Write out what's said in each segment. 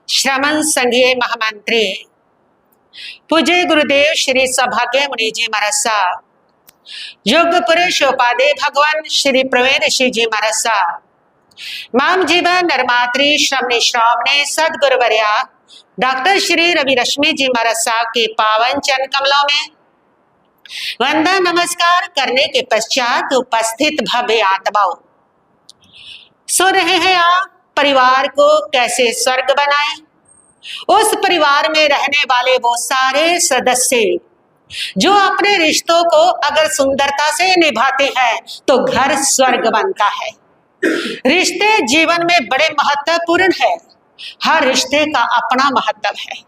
श्रमण संघीय महामंत्री पूज्य गुरुदेव श्री सौभाग्य मुनि जी महाराज साहब, योग पुरुष उपाध्याय भगवान श्री प्रवीण ऋषि जी महाराज साहब, माम जीवन नरमात्री श्रमणी श्रावणी सदगुरुवर्या डॉक्टर श्री रवि रश्मि जी महाराज साहब के पावन चरण कमलों में वंदन नमस्कार करने के पश्चात उपस्थित भव्य आत्माओं, सुन रहे हैं आप परिवार को कैसे स्वर्ग बनाएं। उस परिवार में रहने वाले वो सारे सदस्य जो अपने रिश्तों को अगर सुंदरता से निभाते हैं तो घर स्वर्ग बनता है। रिश्ते जीवन में बड़े महत्वपूर्ण है। हर रिश्ते का अपना महत्व है।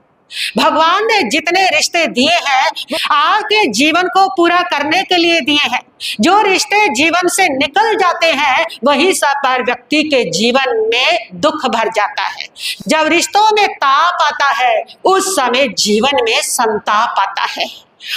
भगवान ने जितने रिश्ते दिए हैं आपके जीवन को पूरा करने के लिए दिए हैं। जो रिश्ते जीवन से निकल जाते हैं वही सब पर व्यक्ति के जीवन में दुख भर जाता है। जब रिश्तों में ताप आता है उस समय जीवन में संताप आता है,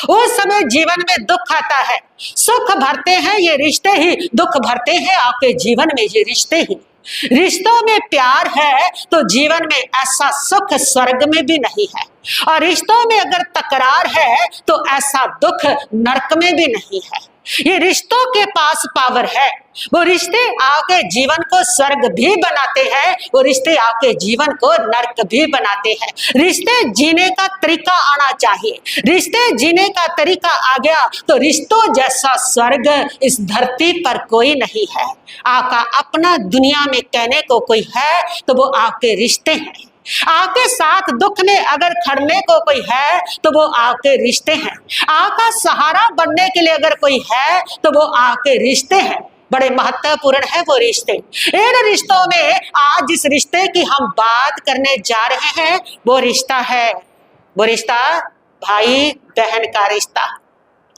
उस समय जीवन में दुख आता है। सुख भरते हैं ये रिश्ते ही, दुख भरते हैं आपके जीवन में ये रिश्ते ही। रिश्तों में प्यार है तो जीवन में ऐसा सुख स्वर्ग में भी नहीं है, और रिश्तों में अगर तकरार है तो ऐसा दुख नरक में भी नहीं है। ये रिश्तों के पास पावर है। वो रिश्ते आपके जीवन को स्वर्ग भी बनाते हैं, वो रिश्ते आपके जीवन को नरक भी बनाते हैं। रिश्ते जीने का तरीका आना चाहिए। रिश्ते जीने का तरीका आ गया तो रिश्तों जैसा स्वर्ग इस धरती पर कोई नहीं है। आपका अपना दुनिया में कहने को कोई है तो वो आपके रिश्ते हैं। आपके साथ दुख में अगर खड़ने को कोई है तो वो आपके रिश्ते हैं। आपका सहारा बनने के लिए अगर कोई है तो वो आपके रिश्ते हैं। बड़े महत्वपूर्ण है वो रिश्ते। इन रिश्तों में आज जिस रिश्ते की हम बात करने जा रहे हैं वो रिश्ता भाई बहन का रिश्ता।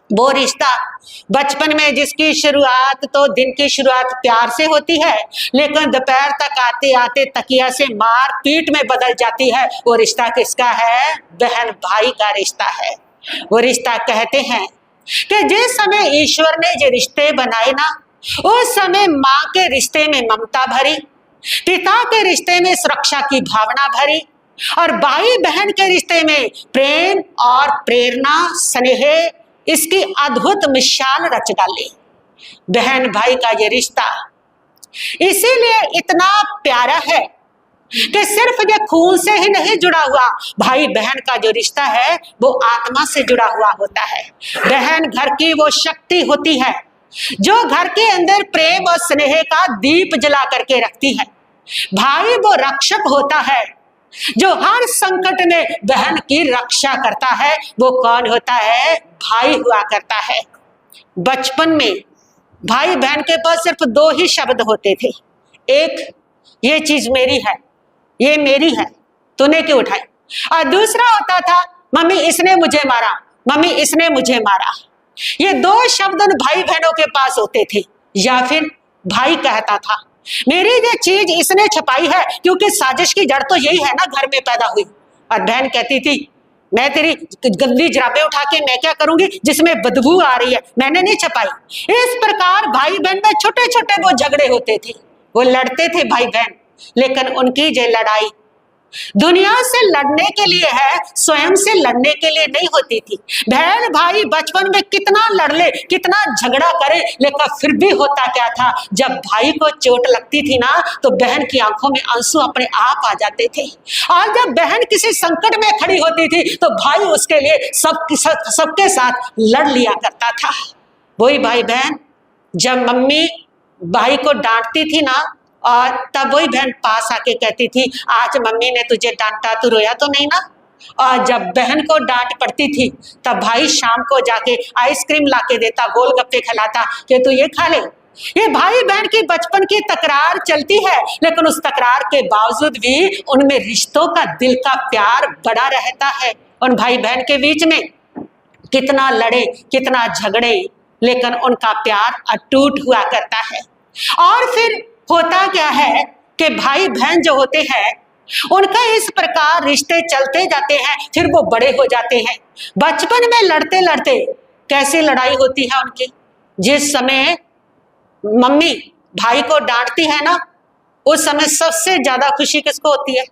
वो रिश्ता बचपन में जिसकी शुरुआत तो दिन की शुरुआत प्यार से होती है, लेकिन दोपहर तक आते आते तकिया से मार पीट में बदल जाती है। वो रिश्ता किसका है? बहन भाई का रिश्ता है। वो रिश्ता कहते हैं कि जिस समय ईश्वर ने ये रिश्ते बनाए ना, उस समय माँ के रिश्ते में ममता भरी, पिता के रिश्ते में सुरक्षा की भावना भरी, और भाई बहन के रिश्ते में प्रेम और प्रेरणा स्नेह इसकी अद्भुत मिसाल रच डाली। बहन भाई का ये रिश्ता इसीलिए इतना प्यारा है कि सिर्फ ये खून से ही नहीं जुड़ा हुआ। भाई बहन का जो रिश्ता है वो आत्मा से जुड़ा हुआ होता है। बहन घर की वो शक्ति होती है जो घर के अंदर प्रेम और स्नेह का दीप जला करके रखती है। भाई वो रक्षक होता है जो हर संकट में बहन की रक्षा करता है। वो कौन होता है? भाई हुआ करता है। बचपन में भाई बहन के पास सिर्फ दो ही शब्द होते थे। एक, ये चीज मेरी है, ये मेरी है, तूने क्यों उठाई। और दूसरा होता था, मम्मी इसने मुझे मारा, मम्मी इसने मुझे मारा। ये दो शब्द उन भाई बहनों के पास होते थे। या फिर भाई कहता था, मेरी ये चीज इसने छुपाई है क्योंकि साजिश की जड़ तो यही है ना, घर में पैदा हुई। और बहन कहती थी, मैं तेरी गंदी जराबें उठा के मैं क्या करूंगी जिसमें बदबू आ रही है, मैंने नहीं छुपाई। इस प्रकार भाई बहन में छोटे छोटे वो झगड़े होते थे, वो लड़ते थे भाई बहन। लेकिन उनकी ये लड़ाई दुनिया से लड़ने के लिए है, स्वयं से लड़ने के लिए नहीं होती थी। बहन भाई बचपन में कितना लड़ ले, कितना झगड़ा करे, लेकिन फिर भी होता क्या था, जब भाई को चोट लगती थी ना तो बहन की आंखों में आंसू अपने आप आ जाते थे। और जब बहन किसी संकट में खड़ी होती थी तो भाई उसके लिए सबके साथ लड़ लिया करता था। वही भाई बहन जब मम्मी भाई को डांटती थी ना, और तब वही बहन पास आके कहती थी, आज मम्मी ने तुझे डांटा, तू रोया तो नहीं ना। और जब बहन को डांट पड़ती थी तब भाई शाम को जाके आइसक्रीम लाके देता, गोलगप्पे खिलाता कि तू ये खा ले। ये भाई बहन की बचपन की तकरार चलती है, लेकिन उस तकरार के बावजूद भी उनमें रिश्तों का दिल का प्यार बड़ा रहता है। उन भाई बहन के बीच में कितना लड़े, कितना झगड़े, लेकिन उनका प्यार अटूट हुआ करता है। और फिर होता क्या है कि भाई बहन जो होते हैं उनका इस प्रकार रिश्ते चलते जाते हैं, फिर वो बड़े हो जाते हैं। बचपन में लड़ते लड़ते कैसे लड़ाई होती है उनकी, जिस समय मम्मी भाई को डांटती है ना, उस समय सबसे ज्यादा खुशी किसको होती है?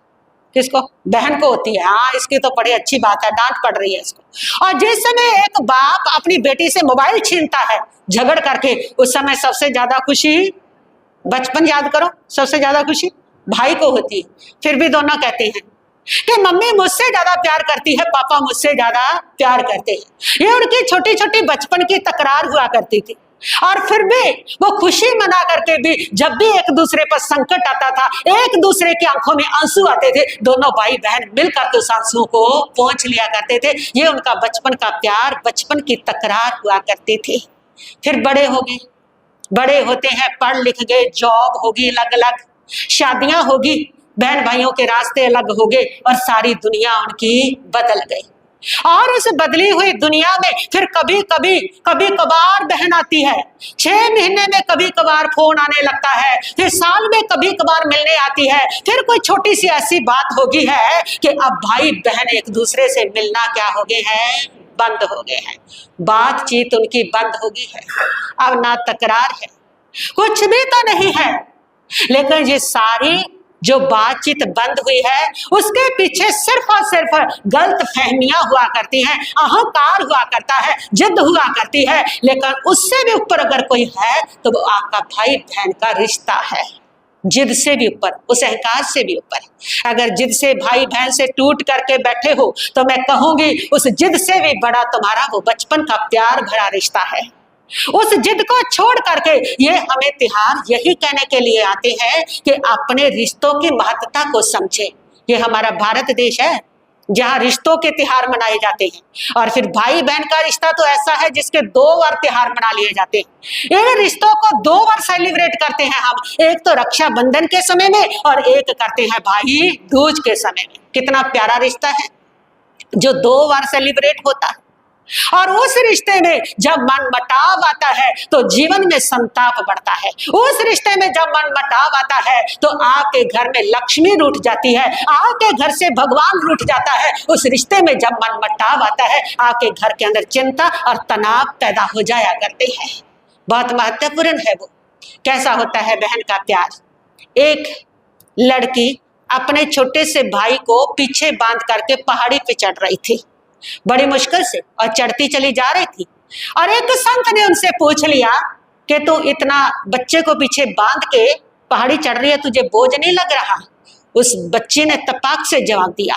किसको? बहन को होती है। हाँ, इसकी तो बड़ी अच्छी बात है, डांट पड़ रही है इसको। और जिस समय एक बाप अपनी बेटी से मोबाइल छीनता है झगड़ करके, उस समय सबसे ज्यादा खुशी, बचपन याद करो, सबसे ज्यादा खुशी भाई को होती है। फिर भी दोनों कहते हैं कि मम्मी मुझसे ज्यादा प्यार करती है, पापा मुझसे ज्यादा प्यार करते हैं। ये उनकी छोटी छोटी बचपन की तकरार हुआ करती थी। और फिर भी वो खुशी मना करके भी जब भी एक दूसरे पर संकट आता था, एक दूसरे की आंखों में आंसू आते थे, दोनों भाई बहन मिलकर उस आंसू को पोंछ लिया करते थे। ये उनका बचपन का प्यार, बचपन की तकरार हुआ करते थे। फिर बड़े हो गए, बड़े होते हैं, पढ़ लिख गए, जॉब होगी, अलग अलग शादियां होगी, बहन भाइयों के रास्ते अलग हो गए और सारी दुनिया उनकी बदल गई। और उस बदली हुई दुनिया में फिर कभी कभार बहन आती है, 6 महीने में कभी कभार फोन आने लगता है, फिर साल में कभी कभार मिलने आती है। फिर कोई छोटी सी ऐसी बात होगी है कि अब भाई बहन एक दूसरे से मिलना क्या हो गए हैं, बंद हो गए हैं। बातचीत उनकी बंद हो गई है। अब ना तकरार है, कुछ भी तो नहीं है, लेकिन ये सारी जो बातचीत बंद हुई है उसके पीछे सिर्फ और सिर्फ गलत फहमियां हुआ करती हैं, अहंकार हुआ करता है, जिद हुआ करती है। लेकिन उससे भी ऊपर अगर कोई है तो वो आपका भाई बहन का रिश्ता है। जिद से भी ऊपर, उस अहंकार से भी ऊपर। अगर जिद से भाई बहन से टूट करके बैठे हो तो मैं कहूंगी उस जिद से भी बड़ा तुम्हारा वो बचपन का प्यार भरा रिश्ता है। उस जिद को छोड़ करके ये हमें त्योहार यही कहने के लिए आते हैं कि अपने रिश्तों की महत्ता को समझे। ये हमारा भारत देश है जहाँ रिश्तों के त्योहार मनाए जाते हैं। और फिर भाई बहन का रिश्ता तो ऐसा है जिसके 2 बार त्योहार मना लिए जाते हैं। इन रिश्तों को 2 बार सेलिब्रेट करते हैं हम, एक तो रक्षाबंधन के समय में और एक करते हैं भाई दूज के समय में। कितना प्यारा रिश्ता है जो 2 बार सेलिब्रेट होता है। और उस रिश्ते में जब मनमुटाव आता है तो जीवन में संताप बढ़ता है। उस रिश्ते में जब मनमुटाव आता है तो आपके घर में लक्ष्मी रूठ जाती है, आपके घर से भगवान रूठ जाता है। उस रिश्ते में जब मनमुटाव आता है आपके घर के अंदर चिंता और तनाव पैदा हो जाया करते हैं। बहुत महत्वपूर्ण है वो। कैसा होता है बहन का प्यार? एक लड़की अपने छोटे से भाई को पीछे बांध करके पहाड़ी पे चढ़ रही थी, बड़ी मुश्किल से, और चढ़ती चली जा रही थी। और एक संत ने उनसे पूछ लिया कि तू इतना बच्चे को पीछे बांध के पहाड़ी चढ़ रही है, तुझे बोझ नहीं लग रहा? उस बच्ची ने तपाक से जवाब दिया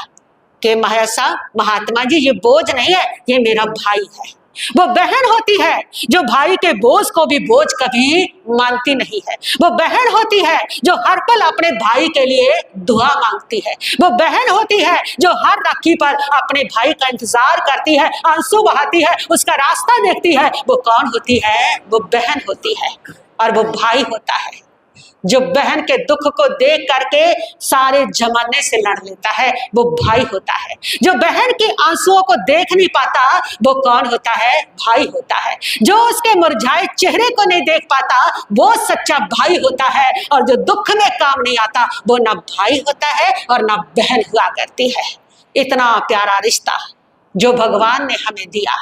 कि महात्मा जी, ये बोझ नहीं है, ये मेरा भाई है। वो बहन होती है जो भाई के बोझ को भी बोझ कभी मानती नहीं है। वो बहन होती है जो हर पल अपने भाई के लिए दुआ मांगती है। वो बहन होती है जो हर राखी पर अपने भाई का इंतजार करती है, आंसू बहाती है, उसका रास्ता देखती है। वो कौन होती है? वो बहन होती है। और वो भाई होता है जो बहन के दुख को देख करके सारे जमाने से लड़ लेता है, वो भाई होता है। जो बहन के आंसुओं को देख नहीं पाता, वो कौन होता है? भाई होता है। जो उसके मुरझाए चेहरे को नहीं देख पाता, वो सच्चा भाई होता है। और जो दुख में काम नहीं आता, वो ना भाई होता है और ना बहन हुआ करती है। इतना प्यारा रिश्ता जो भगवान ने हमें दिया,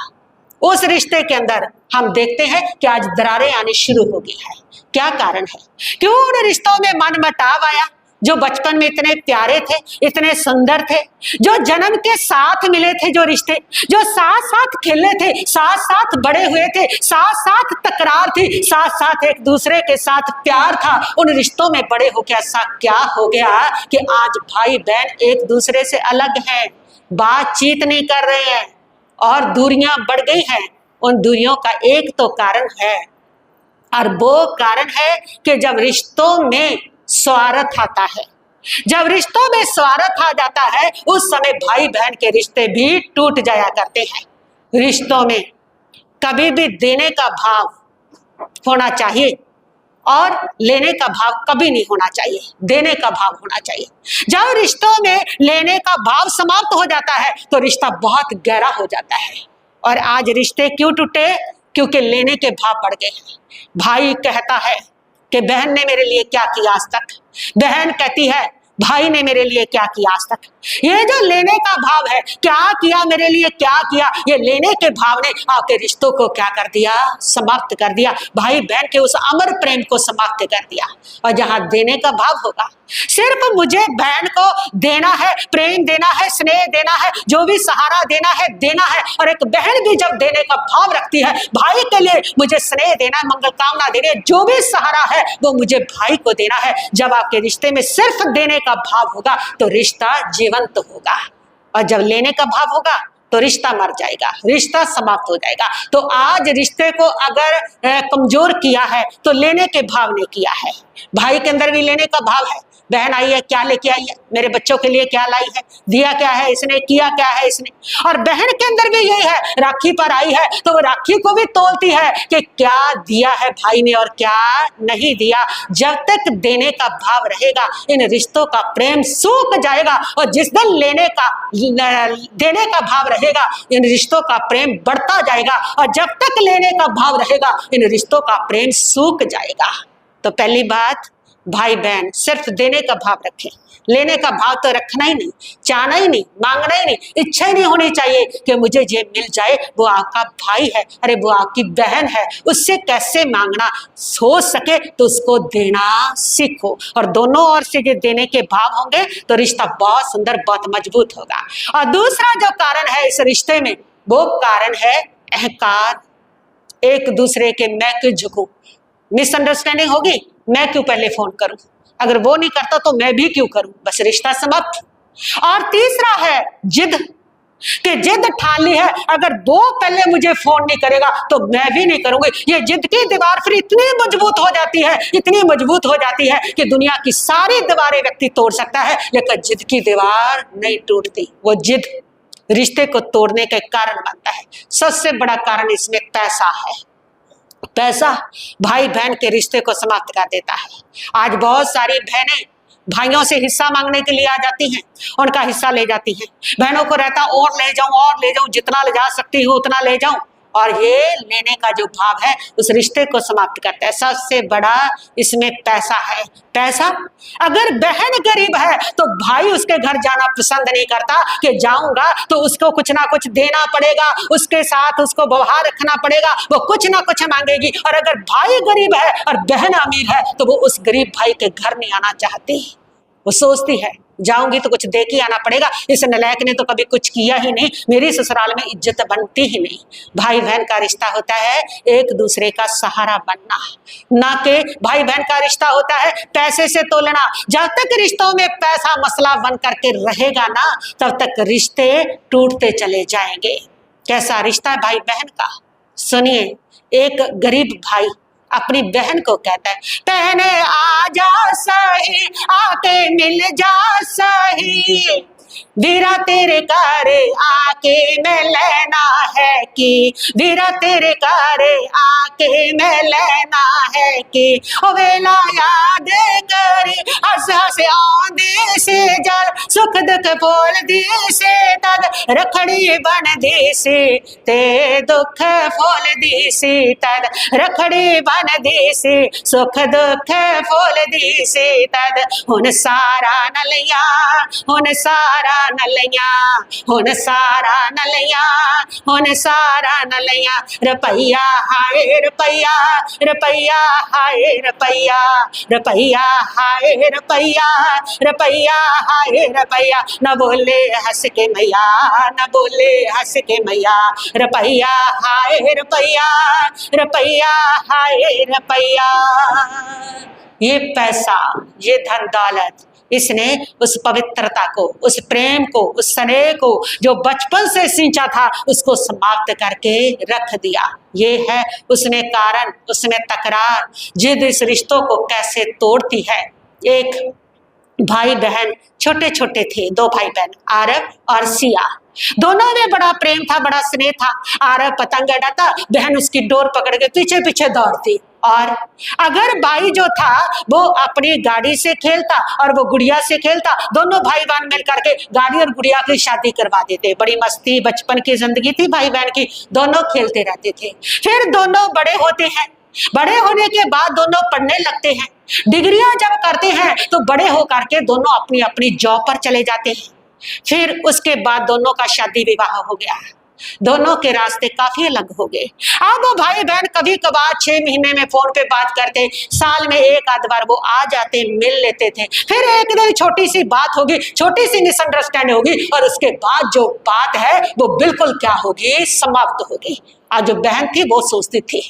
उस रिश्ते के अंदर हम देखते हैं कि आज दरारें आनी शुरू हो गई है। क्या कारण है? क्यों उन रिश्तों में मनमुटाव आया जो बचपन में इतने प्यारे थे, इतने सुंदर थे, जो जन्म के साथ मिले थे, जो रिश्ते जो साथ साथ खेले थे, साथ साथ बड़े हुए थे, साथ साथ तकरार थी, साथ साथ एक दूसरे के साथ प्यार था। उन रिश्तों में बड़े होकर ऐसा क्या हो गया कि आज भाई बहन एक दूसरे से अलग हैं, बातचीत नहीं कर रहे हैं और दूरियां बढ़ गई हैं। उन दूरियों का एक तो कारण है, और वो कारण है कि जब रिश्तों में स्वार्थ आता है, जब रिश्तों में स्वार्थ आ जाता है, उस समय भाई बहन के रिश्ते भी टूट जाया करते हैं। रिश्तों में कभी भी देने का भाव होना चाहिए और लेने का भाव कभी नहीं होना चाहिए, देने का भाव होना चाहिए। जब रिश्तों में लेने का भाव समाप्त हो जाता है तो रिश्ता बहुत गहरा हो जाता है। और आज रिश्ते क्यों टूटे? क्योंकि लेने के भाव बढ़ गए हैं। भाई कहता है कि बहन ने मेरे लिए क्या किया आज तक, बहन कहती है भाई ने मेरे लिए क्या किया आज तक। ये जो लेने का भाव है, क्या किया मेरे लिए, क्या किया, ये लेने के भाव ने आपके रिश्तों को क्या कर दिया? समाप्त कर दिया। भाई बहन के उस अमर प्रेम को समाप्त कर दिया। और जहां देने का भाव होगा, सिर्फ मुझे बहन को देना है, प्रेम देना है, स्नेह देना है, जो भी सहारा देना है देना है। और एक बहन भी जब देने का भाव रखती है, भाई के लिए मुझे स्नेह देना है, मंगल कामना देनी है, जो भी सहारा है वो मुझे भाई को देना है। जब आपके रिश्ते में सिर्फ देने का भाव होगा तो रिश्ता जीवंत होगा, और जब लेने का भाव होगा तो रिश्ता मर जाएगा, रिश्ता समाप्त हो जाएगा। तो आज रिश्ते को अगर कमजोर किया है तो लेने के भाव ने किया है। भाई के अंदर भी लेने का भाव है, बहन आई है क्या लेके आई है, मेरे बच्चों के लिए क्या लाई है, दिया क्या है इसने, किया क्या है इसने। और बहन के अंदर भी यही है, राखी पर आई है तो वो राखी को भी तोलती है कि क्या दिया है भाई ने और क्या नहीं दिया। जब तक देने का भाव रहेगा इन रिश्तों का प्रेम सूख जाएगा, और जिस दिन देने का भाव रहेगा इन रिश्तों का प्रेम बढ़ता जाएगा, और जब तक लेने का भाव रहेगा इन रिश्तों का प्रेम सूख जाएगा। तो पहली बात, भाई बहन सिर्फ देने का भाव रखें, लेने का भाव तो रखना ही नहीं, चाहना ही नहीं, मांगना ही नहीं, इच्छा ही नहीं होनी चाहिए कि मुझे ये मिल जाए, वो आपका भाई है, अरे वो आपकी बहन है, उससे कैसे मांगना हो सके तो उसको देना सीखो। और दोनों ओर से ये देने के भाव होंगे तो रिश्ता बहुत सुंदर, बहुत मजबूत होगा। और दूसरा जो कारण है इस रिश्ते में, वो कारण है अहंकार, एक दूसरे के मैं क्यों झुकूं, मिसअंडरस्टैंडिंग होगी, मैं क्यों पहले फोन करूं, अगर वो नहीं करता तो मैं भी क्यों करूं, बस रिश्ता समाप्त। और तीसरा है जिद, कि जिद ठान ली है अगर वो पहले मुझे फोन नहीं करेगा तो मैं भी नहीं करूंगी। ये जिद की दीवार फिर इतनी मजबूत हो जाती है, इतनी मजबूत हो जाती है कि दुनिया की सारी दीवारें व्यक्ति तोड़ सकता है, लेकिन जिद की दीवार नहीं टूटती। वो जिद रिश्ते को तोड़ने का कारण बनता है। सबसे बड़ा कारण इसमें पैसा है। पैसा भाई बहन के रिश्ते को समाप्त कर देता है। आज बहुत सारी बहनें भाइयों से हिस्सा मांगने के लिए आ जाती हैं, उनका हिस्सा ले जाती हैं। बहनों को रहता और ले जाऊं, जितना ले जा सकती हूँ उतना ले जाऊं, और ये लेने का जो भाव है उस रिश्ते को समाप्त करता है। सबसे बड़ा इसमें पैसा है। पैसा, अगर बहन गरीब है तो भाई उसके घर जाना पसंद नहीं करता कि जाऊंगा तो उसको कुछ ना कुछ देना पड़ेगा, उसके साथ उसको व्यवहार रखना पड़ेगा, वो कुछ ना कुछ मांगेगी। और अगर भाई गरीब है और बहन अमीर है तो वो उस गरीब भाई के घर नहीं आना चाहती। वो सोचती है जाऊंगी तो कुछ दे के आना पड़ेगा, इस नालायक ने तो कभी कुछ किया ही नहीं, मेरी ससुराल में इज्जत बनती ही नहीं। भाई बहन का रिश्ता होता है एक दूसरे का सहारा बनना, ना कि भाई बहन का रिश्ता होता है पैसे से तोलना। जब तक रिश्तों में पैसा मसला बन करके रहेगा ना, तब तक रिश्ते टूटते चले जाएंगे। कैसा रिश्ता है भाई बहन का, सुनिए। एक गरीब भाई अपनी बहन को कहता है, बहने आ जा सही, आके मिल जा सही, वीरा तेरे कारे आके मैं लेना है कि, वीरा तेरे कारे आके मैं लेना है कि, ओ वेला याद करी हंस हंस आंदी से जल, सुख दुख बोल दी से तद, रखड़ी बन दी से ते दुख फोल दी से तद, रखड़ी बन दी से सुख दुख फोल दी से तद। हुन सारा नलिया, हुन सारा नलिया, हुन सारा नलिया, हुन सारा नलिया, रुपैया हाय रुपैया, रुपैया हाय रुपैया, रुपैया हाय रुपैया, रुपैया हाय रुपैया। न बोले हंस के मैया, न बोले हंस के मैया, रुपैया हाय रुपैया, रुपैया हाय रुपैया। ये पैसा, ये धन दौलत, इसने उस पवित्रता को, उस प्रेम को, उस स्नेह को जो बचपन से सींचा था उसको समाप्त करके रख दिया। ये है उसमें कारण, उसमें तकरार, जिद इस रिश्तों को कैसे तोड़ती है। एक भाई बहन छोटे छोटे थे, दो भाई बहन, आरव और सिया। दोनों में बड़ा प्रेम था, बड़ा स्नेह था। आरव पतंग उड़ाता, बहन उसकी डोर पकड़ के पीछे पीछे दौड़ती। और अगर भाई जो था वो अपनी गाड़ी से खेलता और वो गुड़िया से खेलता, दोनों भाई बहन मिल करके गाड़ी और गुड़िया की शादी करवा देते। बड़ी मस्ती बचपन की जिंदगी थी भाई बहन की, दोनों खेलते रहते थे। फिर दोनों बड़े होते हैं, बड़े होने के बाद दोनों पढ़ने लगते हैं, डिग्रियां जब करते हैं तो बड़े होकर के दोनों अपनी अपनी जॉब पर चले जाते हैं। फिर उसके बाद दोनों का शादी विवाह हो गया। दोनों के रास्ते काफी अलग हो गए। अब वो भाई बहन कभी कभार 6 महीने में फोन पे बात करते, साल में एक आध बार वो आ जाते, मिल लेते थे। फिर एक दिन छोटी सी बात होगी, छोटी सी मिसअंडरस्टैंडिंग होगी और उसके बाद जो बात है वो बिल्कुल क्या होगी, समाप्त होगी। आज जो बहन थी वो सोचती थी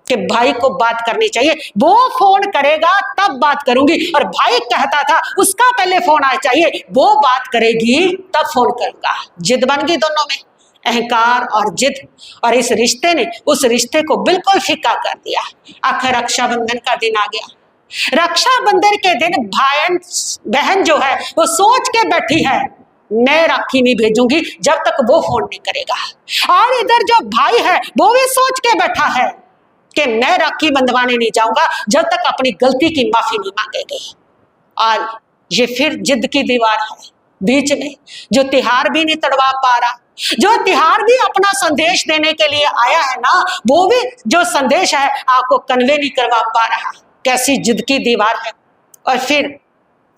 कि भाई को बात करनी चाहिए, वो फोन करेगा तब बात करूंगी, और भाई कहता था उसका पहले फोन आना चाहिए, वो बात करेगी तब फोन करूंगा। जिद बन गई दोनों में, अहंकार और जिद, और इस रिश्ते ने उस रिश्ते को बिल्कुल फीका कर दिया। आखिर रक्षाबंधन का दिन आ गया। रक्षाबंधन के दिन भाई बहन जो है वो सोच के बैठी है, मैं राखी नहीं भेजूंगी जब तक वो फोन नहीं करेगा। और इधर जो भाई है वो भी सोच के बैठा है कि मैं राखी बंधवाने नहीं जाऊंगा जब तक अपनी गलती की माफी नहीं मांगेंगे। और ये फिर जिद की दीवार है बीच में, जो तिहार भी नहीं तड़वा पा रहा, जो तिहार भी अपना संदेश देने के लिए आया है ना, वो भी जो संदेश है आपको कन्वे नहीं करवा पा रहा। कैसी जिद की दीवार है। और फिर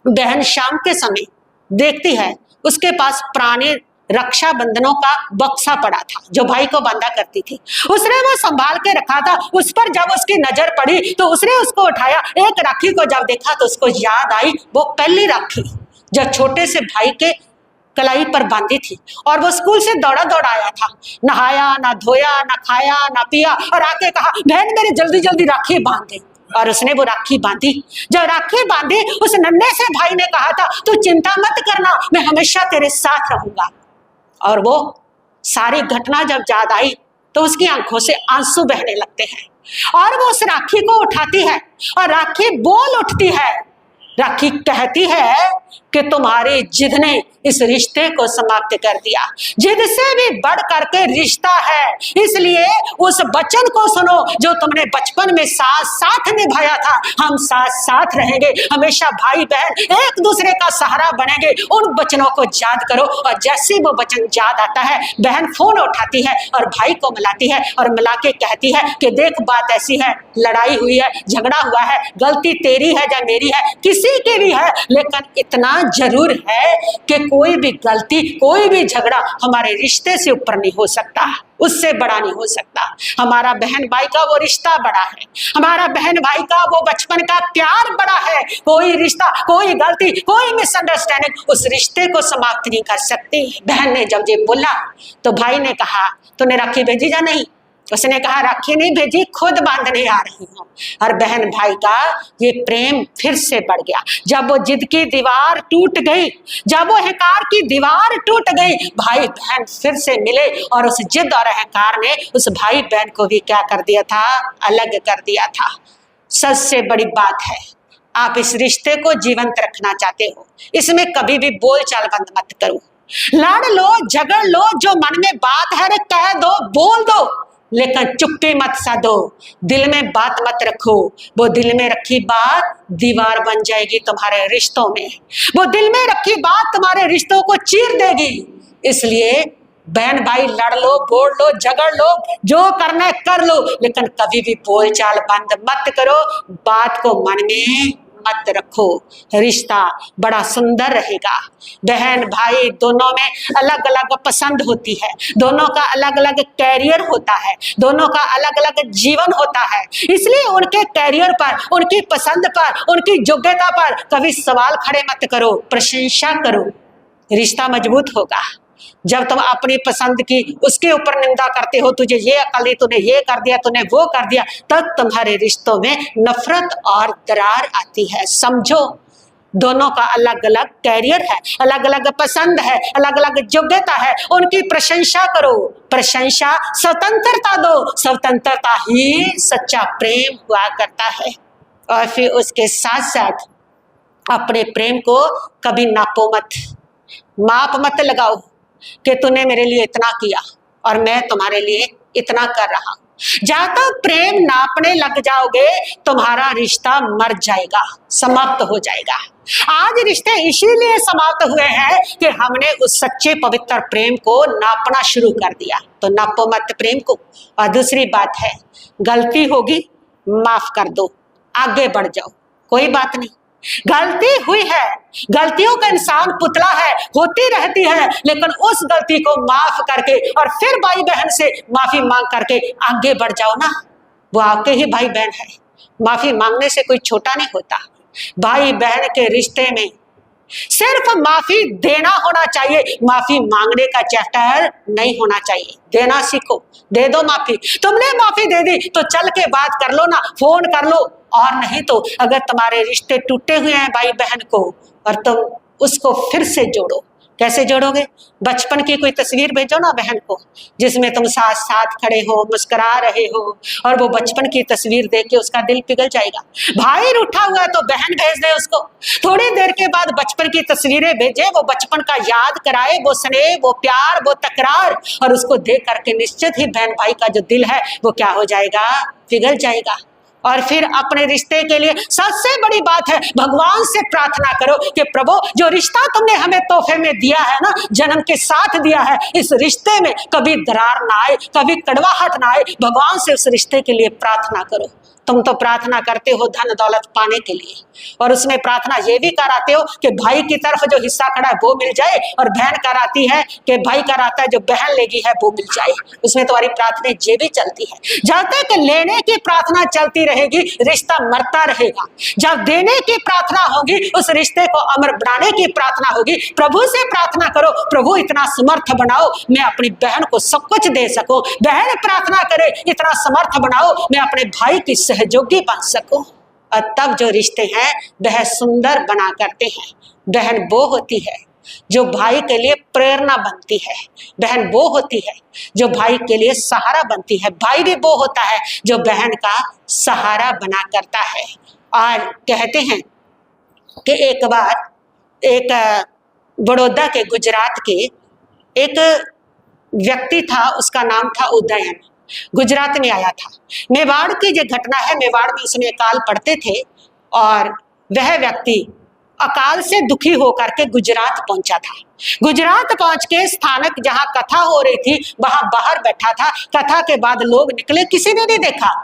बहन शाम के समय देखती है उसके पास पुराने रक्षाबंधनों का बक्सा पड़ा था जो भाई को बांधा करती थी, उसने वो संभाल के रखा था। उस पर जब उसकी नजर पड़ी तो उसने उसको उठाया, एक राखी को जब देखा तो उसको याद आई वो पहली राखी जो छोटे से भाई के कलाई पर बांधी थी, और वो स्कूल से दौड़ा दौड़ा आया था, नहाया ना धोया ना खाया ना पिया, और आके कहा बहन मेरी जल्दी जल्दी राखी बांध दे। और उसने वो राखी बांधी। जब राखी बांधी उस नन्हे से भाई ने कहा था तू चिंता मत करना, मैं हमेशा तेरे साथ रहूंगा। और वो सारी घटना जब याद आई तो उसकी आंखों से आंसू बहने लगते हैं, और वो उस राखी को उठाती है और राखी बोल उठती है। राखी कहती है कि तुम्हारी जिद ने इस रिश्ते को समाप्त कर दिया। जिद से भी बढ़ करके रिश्ता है, इसलिए उस वचन को सुनो जो तुमने बचपन में साथ साथ निभाया था। हम साथ साथ रहेंगे हमेशा, भाई बहन एक दूसरे का सहारा बनेंगे। उन वचनों को याद करो। और जैसे वो वचन याद आता है, बहन फोन उठाती है और भाई को मिलाती है, और मिला के कहती है कि देख बात ऐसी है, लड़ाई हुई है, झगड़ा हुआ है, गलती तेरी है या मेरी है, किसी की भी है, लेकिन इतना जरूर है कि कोई भी गलती, कोई भी झगड़ा हमारे रिश्ते से ऊपर नहीं हो सकता, उससे बड़ा नहीं हो सकता। हमारा बहन भाई का वो रिश्ता बड़ा है, हमारा बहन भाई का वो बचपन का प्यार बड़ा है। कोई रिश्ता, कोई गलती, कोई मिसअंडरस्टैंडिंग उस रिश्ते को समाप्त नहीं कर सकती। बहन ने जब ये बोला तो भाई ने कहा तूने राखी भेजी या नहीं? उसने कहा राखी नहीं भेजी, खुद बांधने आ रही हूँ। और बहन भाई का ये प्रेम फिर से बढ़ गया। जब वो जिद की दीवार टूट गई, जब वो अहंकार की दीवार टूट गई, भाई बहन फिर से मिले, और उस जिद और अहंकार ने उस भाई बहन को भी क्या कर दिया था, अलग कर दिया था। सबसे बड़ी बात है, आप इस रिश्ते को जीवंत रखना चाहते हो, इसमें कभी भी बोलचाल बंद मत करो। लड़ लो, झगड़ लो, जो मन में बात है कह दो, बोल दो, लेकिन चुप्पी मत साधो, दिल में बात मत रखो। वो दिल में रखी बात दीवार बन जाएगी तुम्हारे रिश्तों में, वो दिल में रखी बात तुम्हारे रिश्तों को चीर देगी। इसलिए बहन भाई लड़ लो, बोल लो, झगड़ लो, जो करना है कर लो, लेकिन कभी भी बोलचाल बंद मत करो, बात को मन में मत रखो। रिश्ता बड़ा सुंदर रहेगा। बहन भाई दोनों में अलग अलग पसंद होती है, दोनों का अलग अलग कैरियर होता है, दोनों का अलग अलग जीवन होता है। इसलिए उनके कैरियर पर, उनकी पसंद पर, उनकी योग्यता पर कभी सवाल खड़े मत करो, प्रशंसा करो। रिश्ता मजबूत होगा। जब तुम अपनी पसंद की उसके ऊपर निंदा करते हो, तुझे ये अकल नहीं, तूने ये कर दिया, तूने वो कर दिया, तब तुम्हारे रिश्तों में नफरत और दरार आती है। समझो दोनों का अलग अलग कैरियर है, अलग अलग पसंद है, अलग अलग योग्यता है, उनकी प्रशंसा करो। प्रशंसा, स्वतंत्रता दो, स्वतंत्रता ही सच्चा प्रेम हुआ करता है। और फिर उसके साथ साथ अपने प्रेम को कभी नापो मत, माप मत लगाओ कि तूने मेरे लिए इतना किया और मैं तुम्हारे लिए इतना कर रहा हूं। जहां तक प्रेम नापने लग जाओगे तुम्हारा रिश्ता मर जाएगा, समाप्त हो जाएगा। आज रिश्ते इसीलिए समाप्त हुए हैं कि हमने उस सच्चे पवित्र प्रेम को नापना शुरू कर दिया। तो नापो मत प्रेम को। और दूसरी बात है, गलती होगी माफ कर दो, आगे बढ़ जाओ, कोई बात नहीं, गलती हुई है, गलतियों का इंसान पुतला है, होती रहती है, लेकिन उस गलती को माफ करके और फिर भाई बहन से माफी मांग करके आगे बढ़ जाओ ना, वो आपके ही भाई बहन है। माफी मांगने से कोई छोटा नहीं होता। भाई बहन के रिश्ते में सिर्फ माफी देना होना चाहिए, माफी मांगने का चैप्टर नहीं होना चाहिए। देना सीखो, दे दो माफी। तुमने माफी दे दी तो चल के बात कर लो ना, फोन कर लो। और नहीं तो अगर तुम्हारे रिश्ते टूटे हुए हैं भाई बहन को, और तुम उसको फिर से जोड़ो, कैसे जोड़ोगे? बचपन की कोई तस्वीर भेजो ना बहन को, जिसमें तुम साथ साथ खड़े हो, मुस्कुरा रहे हो, और वो बचपन की तस्वीर देख के उसका दिल पिघल जाएगा। भाई रूठा हुआ है तो बहन भेज दे उसको, थोड़ी देर के बाद बचपन की तस्वीरें भेजे, वो बचपन का याद कराए, वो स्नेह, वो प्यार, वो तकरार, और उसको देख करके निश्चित ही बहन भाई का जो दिल है वो क्या हो जाएगा? पिघल जाएगा। और फिर अपने रिश्ते के लिए सबसे बड़ी बात है, भगवान से प्रार्थना करो कि प्रभु जो रिश्ता तुमने हमें तोहफे में दिया है ना, जन्म के साथ दिया है, इस रिश्ते में कभी दरार ना आए, कभी कड़वाहट ना आए। भगवान से उस रिश्ते के लिए प्रार्थना करो। तुम तो प्रार्थना करते हो धन दौलत पाने के लिए, और उसमें प्रार्थना ये भी कराते हो कि भाई की तरफ जो हिस्सा खड़ा है वो मिल जाए, और बहन कराती है कि भाई कराता है जो बहन लेगी है वो मिल जाए। उसमें तुम्हारी प्रार्थना ये भी चलती है। जब तक लेने की प्रार्थना चलती रहेगी रिश्ता मरता रहेगा। जब देने की प्रार्थना होगी उस रिश्ते को अमर बनाने की प्रार्थना होगी। प्रभु से प्रार्थना करो, प्रभु इतना समर्थ बनाओ मैं अपनी बहन को सब कुछ दे सकूं। बहन प्रार्थना करे, इतना समर्थ बनाओ मैं अपने भाई की सहयोगी बन सकूं। और तब जो रिश्ते हैं वह सुंदर बना करते हैं। बहन वो होती है जो भाई के लिए प्रेरणा बनती है, बहन वो होती है जो भाई के लिए सहारा बनती है, भाई भी वो होता है जो बहन का सहारा बना करता है। और कहते हैं कि एक बार एक बड़ौदा के गुजरात के एक व्यक्ति था, उसका नाम था उदयन, गुजरात में आया था। मेवाड़ की जो घटना है, मेवाड़ में उसमें अकाल पड़ते थे, और वह व्यक्ति अकाल से दुखी होकर के गुजरात पहुंचा था। गुजरात पहुंच के स्थानक जहां कथा हो रही थी वहां बाहर बैठा था। कथा के बाद लोग निकले, किसी ने नहीं देखा।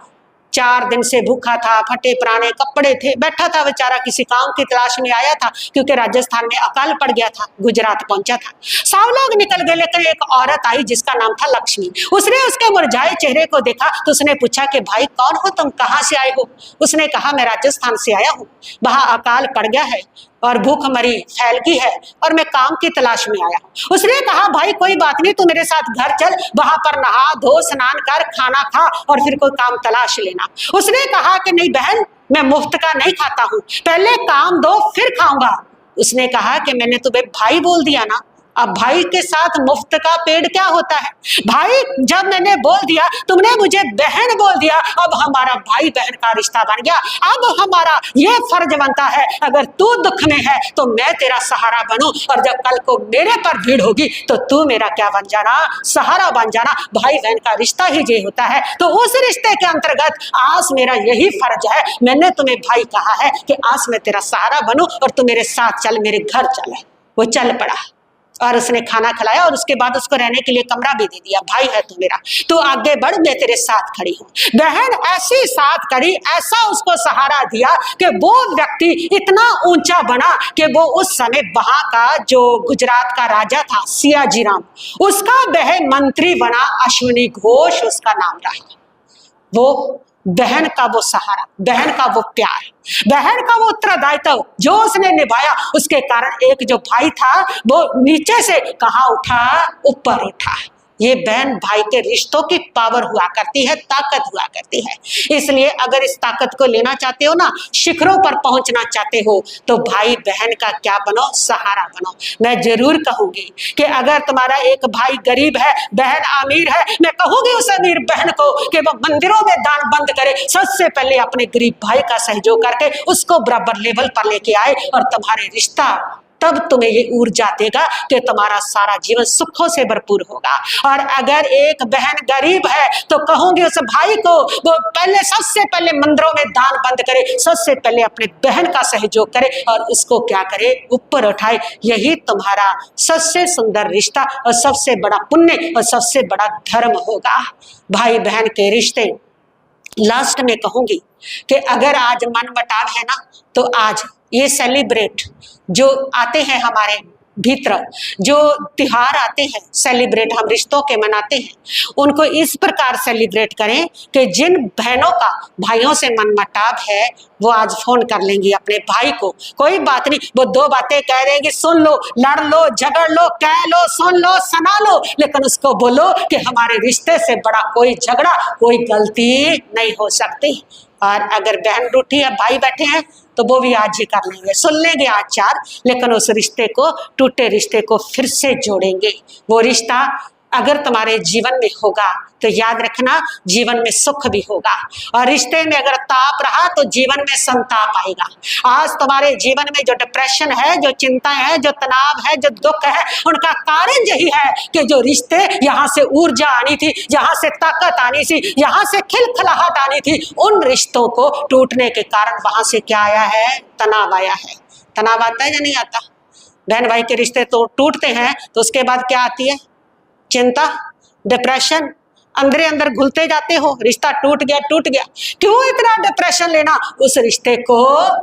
4 दिन से भूखा था, फटे पुराने कपड़े थे, बैठा था बेचारा, किसी काम की तलाश में आया था, क्योंकि राजस्थान में अकाल पड़ गया था, गुजरात पहुंचा था। सब लोग निकल गए, लेकिन एक औरत आई जिसका नाम था लक्ष्मी। उसने उसके मुरझाए चेहरे को देखा तो उसने पूछा कि भाई कौन हो तुम, कहाँ से आए हो? उसने कहा मैं राजस्थान से आया हूँ, वहां अकाल पड़ गया है और भूखमरी फैल गई है और मैं काम की तलाश में आया हूँ। उसने कहा भाई कोई बात नहीं, तू मेरे साथ घर चल, वहां पर नहा धो स्नान कर, खाना खा और फिर कोई काम तलाश लेना। उसने कहा कि नहीं बहन, मैं मुफ्त का नहीं खाता हूँ, पहले काम दो फिर खाऊंगा। उसने कहा कि मैंने तुम्हें भाई बोल दिया ना, अब भाई के साथ मुफ्त का पेड़ क्या होता है? भाई जब मैंने बोल दिया, तुमने मुझे बहन बोल दिया, अब हमारा भाई बहन का रिश्ता बन गया। अब हमारा ये फर्ज बनता है, अगर तू दुख में है तो मैं तेरा सहारा बनूं, और जब कल को मेरे पर भीड़ होगी तो तू मेरा क्या बन जाना? सहारा बन जाना। भाई बहन का रिश्ता ही ये होता है। तो उस रिश्ते के अंतर्गत आज मेरा यही फर्ज है, मैंने तुम्हें भाई कहा है कि आज मैं तेरा सहारा बनूं और तू मेरे साथ चल, मेरे घर चल। वो चल पड़ा और उसने खाना खिलाया और उसके बाद उसको रहने के लिए कमरा भी दे दिया। भाई है तू मेरा, तू आगे बढ़, मैं तेरे साथ खड़ी हूँ। बहन ऐसी साथ खड़ी, ऐसा उसको सहारा दिया कि वो व्यक्ति इतना ऊंचा बना कि वो उस समय वहां का जो गुजरात का राजा था सियाजीराम, उसका वह मंत्री बना। अश्विनी घोष उसका नाम रहा। वो बहन का वो सहारा, बहन का वो प्यार, बहन का वो उत्तरदायित्व जो उसने निभाया, उसके कारण एक जो भाई था वो नीचे से कहाँ उठा? ऊपर उठा। ये बहन भाई के रिश्तों की पावर हुआ करती है, ताकत हुआ करती है। इसलिए अगर इस ताकत को लेना चाहते हो ना, शिखरों पर पहुंचना चाहते हो, तो भाई बहन का क्या बनो? सहारा बनो। मैं जरूर कहूंगी कि अगर तुम्हारा एक भाई गरीब है, बहन अमीर है, मैं कहूंगी उस अमीर बहन को कि वो मंदिरों में दान बंद करे, सबसे पहले अपने गरीब भाई का सहयोग करके उसको बराबर लेवल पर लेके आए, और तुम्हारे रिश्ता तब तुम्हें ये ऊर्जा देगा कि तुम्हारा सारा जीवन सुखों से भरपूर होगा। और अगर एक बहन गरीब है तो कहूंगी उस भाई को वो पहले सबसे पहले मंदिरों में दान बंद करे, सबसे पहले अपने बहन का सहयोग करे और उसको क्या करे? ऊपर उठाए। यही तुम्हारा सबसे सुंदर रिश्ता और सबसे बड़ा पुण्य और सबसे बड़ा धर्म होगा। भाई बहन के रिश्ते, लास्ट में कहूंगी कि अगर आज मन बटाव है ना, तो आज ये सेलिब्रेट जो आते हैं हमारे भीतर, जो त्योहार आते हैं सेलिब्रेट हम रिश्तों के मनाते हैं, उनको इस प्रकार सेलिब्रेट करें कि जिन बहनों का भाइयों से मनमुटाव है वो आज फोन कर लेंगी अपने भाई को, कोई बात नहीं, वो दो बातें कह देंगी, सुन लो, लड़ लो, झगड़ लो, कह लो, सुन लो, सुना लो, लेकिन उसको बोलो कि हमारे रिश्ते से बड़ा कोई झगड़ा, कोई गलती नहीं हो सकती। और अगर बहन रूठी है, भाई बैठे हैं, तो वो भी आज ही कर लेंगे, सुन लेंगे आज चार, लेकिन उस रिश्ते को, टूटे रिश्ते को फिर से जोड़ेंगे। वो रिश्ता अगर तुम्हारे जीवन में होगा तो याद रखना जीवन में सुख भी होगा, और रिश्ते में अगर ताप रहा तो जीवन में संताप आएगा। आज तुम्हारे जीवन में जो डिप्रेशन है, जो चिंताएं हैं, जो तनाव है, जो दुख है, उनका कारण यही है कि जो रिश्ते, यहाँ से ऊर्जा आनी थी, यहाँ से ताकत आनी थी, यहाँ से खिलखिलाहट आनी थी, उन रिश्तों को टूटने के कारण वहां से क्या आया है? तनाव आया है। तनाव आता है या नहीं आता? बहन भाई के रिश्ते तो टूटते हैं तो उसके बाद क्या आती है? चिंता, डिप्रेशन, अंदर अंदर घुलते जाते हो, रिश्ता टूट गया, टूट गया, क्यों इतना डिप्रेशन लेना? उस रिश्ते को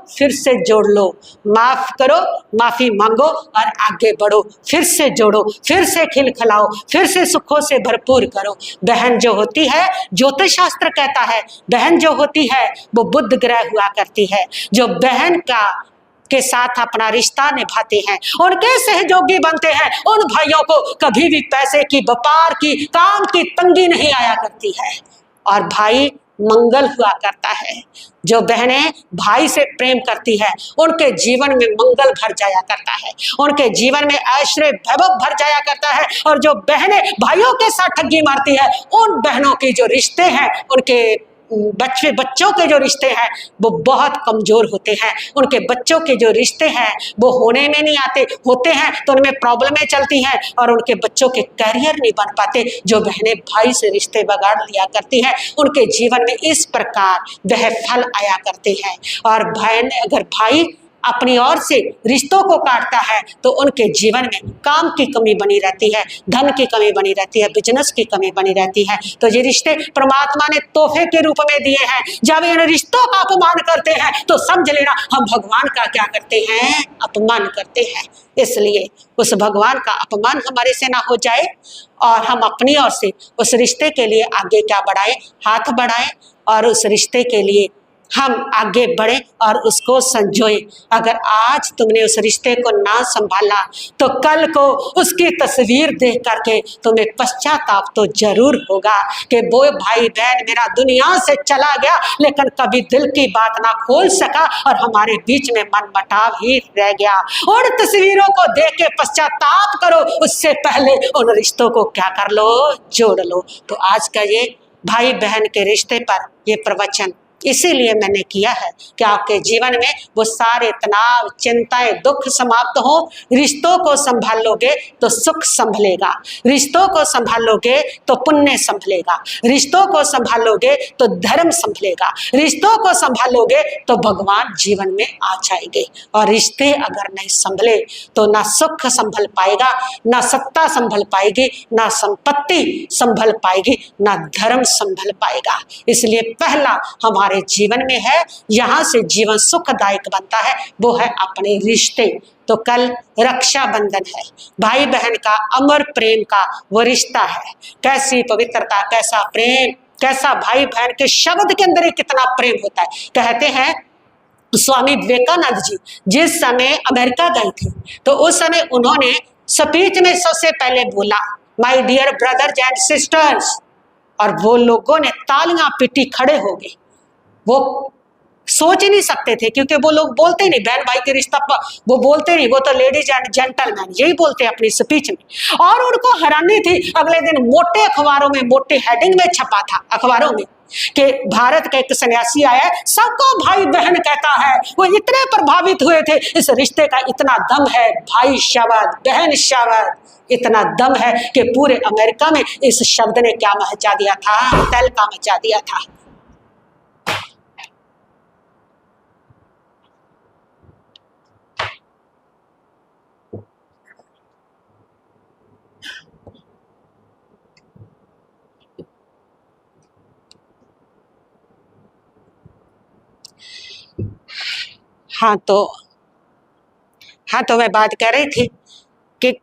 फिर से जोड़ लो, माफ करो, माफी मांगो और आगे बढ़ो, फिर से जोड़ो, फिर से खिलखिलाओ, फिर से सुखों से भरपूर करो। बहन जो होती है, ज्योतिष शास्त्र कहता है, बहन जो होती है वो बुध ग्रह हुआ करती है। जो बहन का के साथ अपना रिश्ता निभाते हैं, उनके सहयोगी बनते हैं, उन भाइयों को कभी भी पैसे की, व्यापार की, काम की तंगी नहीं आया करती है, और भाई मंगल हुआ करता है। जो बहनें भाई से प्रेम करती है उनके जीवन में मंगल भर जाया करता है, उनके जीवन में ऐश्वर्य वैभव भर जाया करता है। और जो बहनें भाइयों के साथ ठगी मारती है, उन बहनों के जो रिश्ते हैं, उनके बच्चों के जो रिश्ते हैं वो बहुत कमजोर होते हैं। उनके बच्चों के जो रिश्ते हैं वो होने में नहीं आते, होते हैं तो उनमें प्रॉब्लमें चलती हैं और उनके बच्चों के करियर नहीं बन पाते। जो बहनें भाई से रिश्ते बिगाड़ लिया करती हैं उनके जीवन में इस प्रकार वह फल आया करते हैं। और बहन अगर भाई अपनी ओर से रिश्तों को काटता है तो उनके जीवन में काम की कमी बनी रहती है, धन की कमी बनी रहती है, बिजनेस की कमी बनी रहती है। तो ये रिश्ते परमात्मा ने तोहफे के रूप में दिए हैं। जब इन रिश्तों का अपमान करते हैं तो समझ लेना हम भगवान का क्या करते हैं? अपमान करते हैं। इसलिए उस भगवान का अपमान हमारे से ना हो जाए और हम अपनी ओर से उस रिश्ते के लिए आगे क्या बढ़ाएं? हाथ बढ़ाएं और उस रिश्ते के लिए हम आगे बढ़े और उसको संजोए। अगर आज तुमने उस रिश्ते को ना संभाला तो कल को उसकी तस्वीर देख करके तुम्हें पश्चाताप तो जरूर होगा कि वो भाई बहन मेरा दुनिया से चला गया लेकिन कभी दिल की बात ना खोल सका और हमारे बीच में मनमुटाव ही रह गया। उन तस्वीरों को देख के पश्चाताप करो, उससे पहले उन रिश्तों को क्या कर लो? जोड़ लो। तो आज का ये भाई बहन के रिश्ते पर ये प्रवचन इसीलिए मैंने किया है कि आपके जीवन में वो सारे तनाव, चिंताएं, दुख समाप्त हो। रिश्तों को संभालोगे तो सुख संभलेगा, रिश्तों को संभालोगे तो पुण्य संभलेगा, रिश्तों को संभालोगे तो धर्म संभलेगा, रिश्तों को संभालोगे तो भगवान जीवन में आ जाएंगे। और रिश्ते अगर नहीं संभले तो ना सुख संभल पाएगा, ना सत्ता संभल पाएगी, ना संपत्ति संभल पाएगी, ना धर्म संभल पाएगा। इसलिए पहला हमारे जीवन में है, यहां से जीवन सुखदायक बनता है, वो है अपने रिश्ते। तो कल रक्षाबंधन है, भाई बहन का अमर प्रेम का वो रिश्ता है। कैसी पवित्रता, कैसा प्रेम, कैसा भाई बहन के शब्द के अंदर कितना प्रेम होता है। कहते हैं स्वामी विवेकानंद जी जिस समय अमेरिका गए थे तो उस समय उन्होंने स्पीच में सबसे पहले बोला my dear brothers and sisters, और वो लोगों ने तालियां पीटी, खड़े हो गए। वो सोच ही नहीं सकते थे क्योंकि वो लोग बोलते नहीं बहन भाई के रिश्ता, वो बोलते नहीं, वो तो लेडीज एंड जेंटलमैन यही बोलते अपनी स्पीच में। और उनको हैरानी थी, अगले दिन मोटे अखबारों में, मोटे हेडिंग में छपा था अखबारों में कि भारत का एक सन्यासी आया है, सबको भाई बहन कहता है। वो इतने प्रभावित हुए थे, इस रिश्ते का इतना दम है, भाई शब्द, बहन शब्द, इतना दम है कि पूरे अमेरिका में इस शब्द ने क्या मचा दिया था? तहलका मचा दिया था। हाँ, तो हाँ, तो मैं बात कह रही थी कि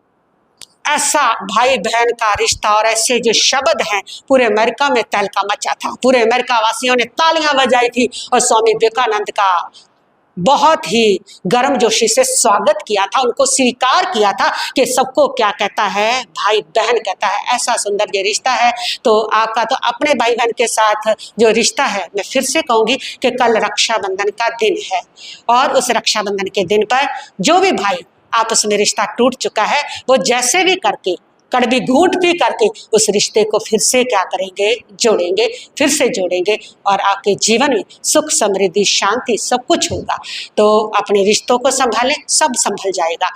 ऐसा भाई बहन का रिश्ता और ऐसे जो शब्द हैं, पूरे अमेरिका में तहलका मचा था। पूरे अमेरिका वासियों ने तालियां बजाई थी और स्वामी विवेकानंद का बहुत ही गर्मजोशी से स्वागत किया था, उनको स्वीकार किया था कि सबको क्या कहता है, भाई बहन कहता है। ऐसा सुंदर ये रिश्ता है। तो आपका तो अपने भाई बहन के साथ जो रिश्ता है, मैं फिर से कहूंगी कि कल रक्षाबंधन का दिन है और उस रक्षाबंधन के दिन पर जो भी भाई आपस में रिश्ता टूट चुका है, वो जैसे भी करके, कड़वी घूंट पी करके उस रिश्ते को फिर से क्या करेंगे, जोड़ेंगे, फिर से जोड़ेंगे और आपके जीवन में सुख, समृद्धि, शांति सब कुछ होगा। तो अपने रिश्तों को संभालें, सब संभल जाएगा।